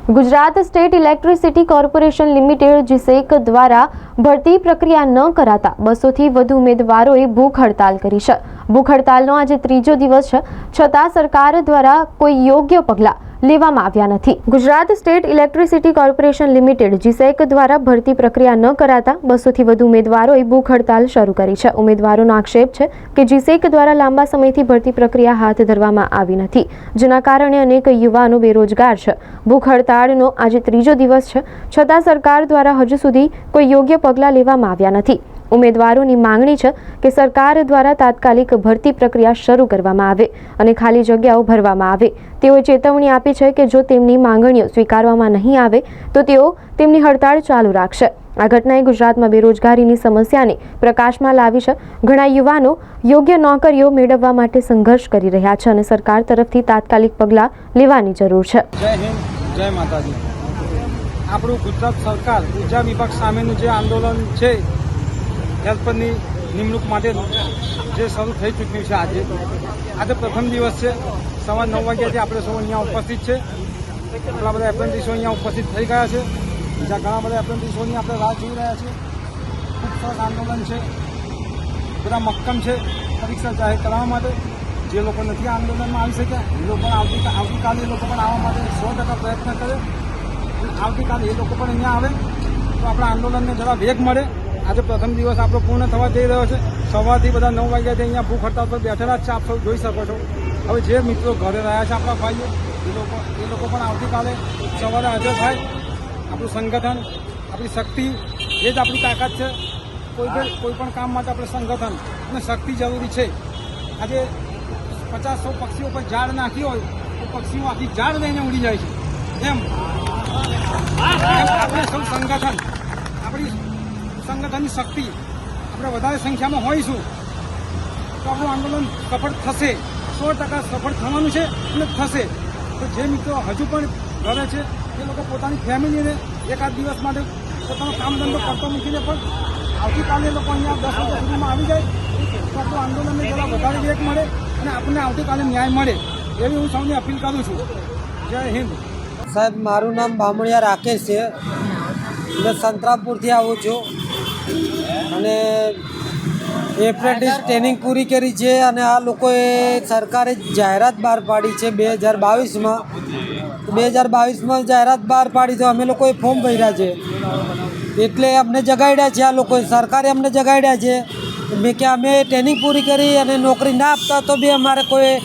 Gujarat state electricity corporation limited G-sec द्वारा भरती प्रक्रिया न कराता 200 થી વધુ ઉમેદવારોએ ભૂખ હડતાલ કરી છે। ભૂખ હડતાલનો આજે ત્રીજો દિવસ છે, છતાં સરકાર દ્વારા કોઈ યોગ્ય પગલાં લેવામાં આવ્યા નથી। Gujarat state electricity corporation limited જીસેક દ્વારા ભરતી પ્રક્રિયા ન કરાતા 200 થી વધુ ઉમેદવારોએ ભૂખ હડતાલ શરૂ કરી છે। ઉમેદવારોનો આક્ષેપ છે કે જીસેક દ્વારા લાંબા સમયથી ભરતી પ્રક્રિયા હાથ ધરવામાં આવી નથી, જેના કારણે અનેક યુવાનો બેરોજગાર છે। ભૂખ હડતાળનો આજે ત્રીજો દિવસ છે, છતાં સરકાર દ્વારા હજુ સુધી કોઈ યોગ્ય પગલાં લેવામાં આવ્યા નથી। ઉમેદવારોની માંગણી છે કે સરકાર દ્વારા તાત્કાલિક ભરતી પ્રક્રિયા શરૂ કરવામાં આવે અને ખાલી જગ્યાઓ ભરવામાં આવે। તેઓએ ચેતવણી આપી છે કે જો તેમની માંગણીઓ સ્વીકારવામાં નહીં આવે તો તેઓ તેમની હડતાળ ચાલુ રાખશે। આ ઘટનાએ ગુજરાતમાં બેરોજગારીની સમસ્યાને પ્રકાશમાં લાવી છે। ઘણા યુવાનો યોગ્ય નોકરીઓ મેળવવા માટે સંઘર્ષ કરી રહ્યા છે અને સરકાર તરફથી તાત્કાલિક પગલાં લેવાની જરૂર છે। જય હિન્દ, જય માતાજી। આપણું ગુજરાત સરકાર ઉર્જા વિભાગ સામેનું જે આંદોલન છે હેલ્પરની નિમણૂક માટે જે શરૂ થઈ ચૂક્યું છે, આજે પ્રથમ દિવસ છે। સવાર 9 વાગ્યાથી આપણે સૌ અહીંયા ઉપસ્થિત છે। એટલા બધા એપ્રેન્ટિસો અહીંયા ઉપસ્થિત થઈ ગયા છે, બીજા ઘણા બધા એપ્રેન્ટિસોની આપણે રાહ જોઈ રહ્યા છીએ। ખૂબ સરસ આંદોલન છે, બધા મક્કમ છે પરીક્ષા જાહેર કરવા માટે। જે લોકો નથી આંદોલનમાં આવી શક્યા એ લોકો પણ આવતીકાલે એ લોકો પણ આવવા માટે 100% પ્રયત્ન કરે। આવતીકાલે એ લોકો પણ અહીંયા આવે તો આપણા આંદોલનને જરા વેગ મળે। આજે પ્રથમ દિવસ આપણો પૂર્ણ થવા જઈ રહ્યો છે। સવારથી બધા 9 વાગ્યાથી અહીંયા ભૂખ હડતાલ પર બેઠેલા જ છે, આપ સૌ જોઈ શકો છો। હવે જે મિત્રો ઘરે રહ્યા છે આપણા ભાઈઓ એ લોકો પણ આવતીકાલે સવારે હાજર થાય। આપણું સંગઠન, આપણી શક્તિ એ જ આપણી તાકાત છે। કોઈ પણ કામ માટે આપણે સંગઠન અને શક્તિ જરૂરી છે। આજે 50-100 પક્ષીઓ પર ઝાડ નાખી હોય તો પક્ષીઓ આખી ઝાડ લઈને ઉડી જાય છે। એમ આપણે સૌ સંગઠન, આપણી સંગઠનની શક્તિ આપણે વધારે સંખ્યામાં હોઈશું તો આપણું આંદોલન સફળ થશે। 100% સફળ થવાનું છે અને થશે। તો જે મિત્રો હજુ પણ ઘરે છે એ લોકો પોતાની ફેમિલીને એકાદ દિવસ માટે પોતાનો કામ ધંધો કરતો મૂકીને પણ આવતીકાલે લોકો અહીંયા 10 વાગ્યા સુધીમાં આવી જાય તો આપણું આંદોલનને જરા વધારે વેગ મળે અને આપણને આવતીકાલે ન્યાય મળે એવી હું સૌને અપીલ કરું છું। જય હિન્દ। સાહેબ, મારું નામ બામણિયા રાકેશ છે। મેં સંતરામપુરથી આવું છું અને એપ્રેન્ટિસ ટ્રેનિંગ પૂરી કરી છે અને આ લોકોએ સરકારે જાહેરાત બહાર પાડી છે 2022માં। 2022માં જાહેરાત બહાર પાડી તો અમે લોકોએ ફોર્મ ભર્યા છે, એટલે અમને જગાડ્યા છે। આ લોકોએ સરકારે અમને જગાડ્યા છે કે અમે ટ્રેનિંગ પૂરી કરી અને નોકરી ના આપતા તો બી અમારે કોઈ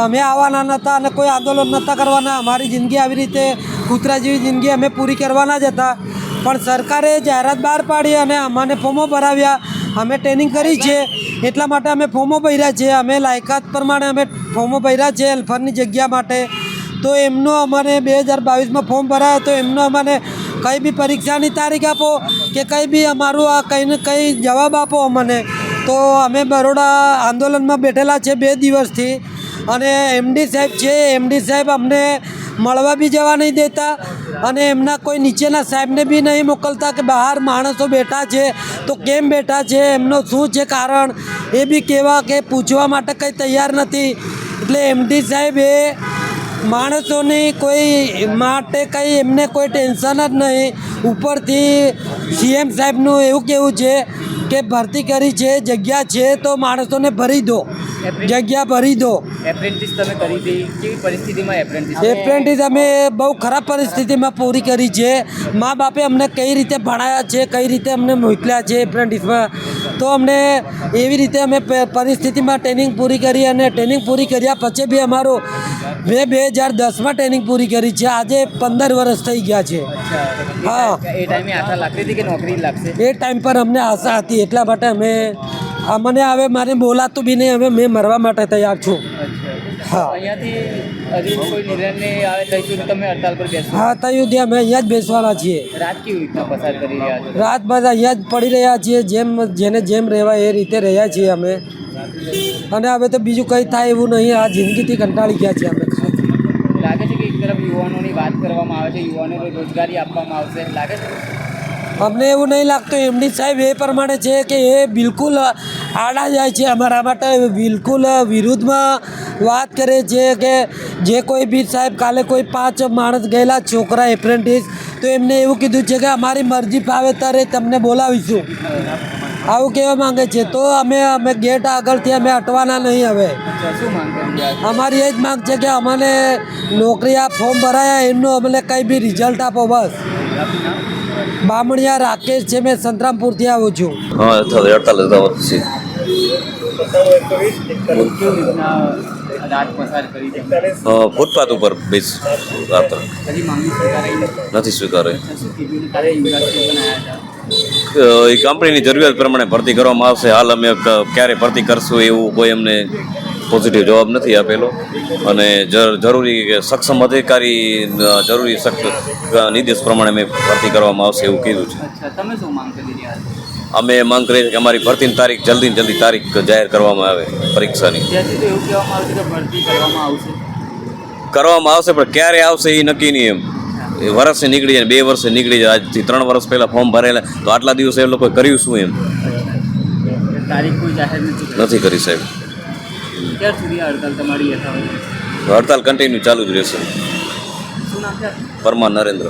અમે આવવાના નહોતા અને કોઈ આંદોલન નહોતા કરવાના। અમારી જિંદગી આવી રીતે કૂતરા જેવી જિંદગી અમે પૂરી કરવાના જ હતા, પણ સરકારે જાહેરાત બહાર પાડી અને અમને ફોર્મો ભરાવ્યા। અમે ટ્રેનિંગ કરી છે એટલા માટે અમે ફોર્મો ભર્યા છે। અમે લાયકાત પ્રમાણે અમે ફોર્મો ભર્યા છે હેલ્પરની જગ્યા માટે। તો એમનો અમને 2022માં ફોર્મ ભરાયો તો એમનો અમને કંઈ બી પરીક્ષાની તારીખ આપો કે કંઈ બી અમારું આ કંઈ ને કંઈ જવાબ આપો અમને। તો અમે બરોડા આંદોલનમાં બેઠેલા છે 2 દિવસથી અને એમડી સાહેબ છે, એમડી સાહેબ અમને મળવા બી જવા નહીં દેતા અને એમના કોઈ નીચેના સાહેબને બી નહીં મોકલતા કે બહાર માણસો બેઠા છે તો કેમ બેઠા છે, એમનો શું છે કારણ એ બી કહેવા કે પૂછવા માટે કંઈ તૈયાર નથી। એટલે એમડી સાહેબ એ માણસોની કોઈ માટે કંઈ એમને કોઈ ટેન્શન જ નહીં। ઉપરથી સીએમ સાહેબનું એવું કહેવું છે કે ભરતી કરી છે, જગ્યા છે તો માણસોને ભરી દો, જગ્યા ભરી દો। એપ્રેન્ટિસ તમે કરી હતી, કેવી પરિસ્થિતિમાં એપ્રેન્ટિસ અમે બહુ ખરાબ પરિસ્થિતિમાં પૂરી કરી છે। મા બાપે અમને કઈ રીતે ભણાયા છે, કઈ રીતે અમને મોકલ્યા છે એપ્રેન્ટિસમાં, તો અમને એવી રીતે અમે પરિસ્થિતિમાં ટ્રેનિંગ પૂરી કરી અને ટ્રેનિંગ પૂરી કર્યા પછી બી અમારું મેં 2010માં ટ્રેનિંગ પૂરી કરી છે। આજે 15 વર્ષ થઈ ગયા છે। હા, એ ટાઈમે આશા લાગતી હતી કે નોકરી લાગશે? એ ટાઈમ પર અમને આશા હતી, એટલા માટે મને હવે મારે બોલાતું બી નહીં, હવે મેં મરવા માટે તૈયાર છું। હા, અહીંયાથી હજુ કોઈ નિર્ણય નહીં આવે ત્યાં સુધી તમે હડતાલ પર બેસો? હા, ત્યાં સુધી અમે અહીંયા જ બેસવાના છીએ। રાત કેવી રીતના પસાર કરી રહ્યા છો? રાત બધા અહીંયા જ પડી રહ્યા છીએ, જેમ રહેવાય એ રીતે રહ્યા છીએ અમે। અને હવે તો બીજું કંઈ થાય એવું નહીં, આ જિંદગીથી કંટાળી ગયા છીએ અમે। લાગે છે કે એક તરફ યુવાનોની વાત કરવામાં આવે છે, યુવાનોને રોજગારી આપવામાં આવશે, લાગે છે? અમને એવું નહીં લાગતું। એમડી સાહેબ એ પ્રમાણે છે કે એ બિલકુલ આડા જાય છે, અમારા માટે બિલકુલ વિરુદ્ધમાં વાત કરે છે કે જે કોઈ બી સાહેબ કાલે કોઈ 5 માણસ ગયેલા છોકરા એપ્રેન્ટિસ તો એમને એવું કીધું છે કે અમારી મરજી ફાવે ત્યારે તમને બોલાવીશું, આવું કહેવા માંગે છે. તો અમે ગેટ આગળથી અમે હટવાના નહીં. હવે શું માંગ કરી રહ્યા છો? અમારી એ જ માંગ છે કે અમને નોકરી આ ફોર્મ ભરાયા એમનું અમને કંઈ બી રિઝલ્ટ આપો બસ. બામણિયા રાકેશ છે, મેં સંતરામપુરથી આવું છું. હા 48 વર્ષથી. કેવી રીતના રાત પસાર કરી છે? ફૂટપાથ ઉપર બેસ રાત્રે હજી માંગણી સ્વીકારાઈ નથી. નથી સ્વીકારે. શું કીધું કાલે યુનિવર્સિટી પણ આવ્યા એ કંપનીની જરૂરિયાત પ્રમાણે ભરતી કરવામાં આવશે. હાલ અમે ક્યારે ભરતી કરશું એવું કોઈ અમને પોઝિટિવ જવાબ નથી આપેલો. અને જરૂરી સક્ષમ અધિકારી જરૂરી નિર્દેશ પ્રમાણે અમે ભરતી કરવામાં આવશે એવું કીધું છે. અચ્છા, તમે શું માંગ કરી રહ્યા છો? અમે માંગ કરીએ છીએ કે અમારી ભરતીની તારીખ જલ્દી તારીખ જાહેર કરવામાં આવે પરીક્ષાની. ત્યાંથી તો એવું કહેવામાં આવે છે કે ભરતી કરવામાં આવશે. પણ ક્યારે આવશે એ નક્કી નહીં. એમ વર્ષે નીકળી જાય, 2 વર્ષે નીકળી જાય. આજથી 3 વર્ષ પહેલાં ફોર્મ ભરેલા તો આટલા દિવસે એ લોકોએ કર્યું શું એમ તારીખ કોઈ જાહેર નથી કરી સાહેબ. ક્યાર સુધી આ હડતાલ તમારી યથાવત? હડતાલ કન્ટિન્યુ ચાલુ જ રહેશે. શું નામ છે? પરમાર નરેન્દ્ર.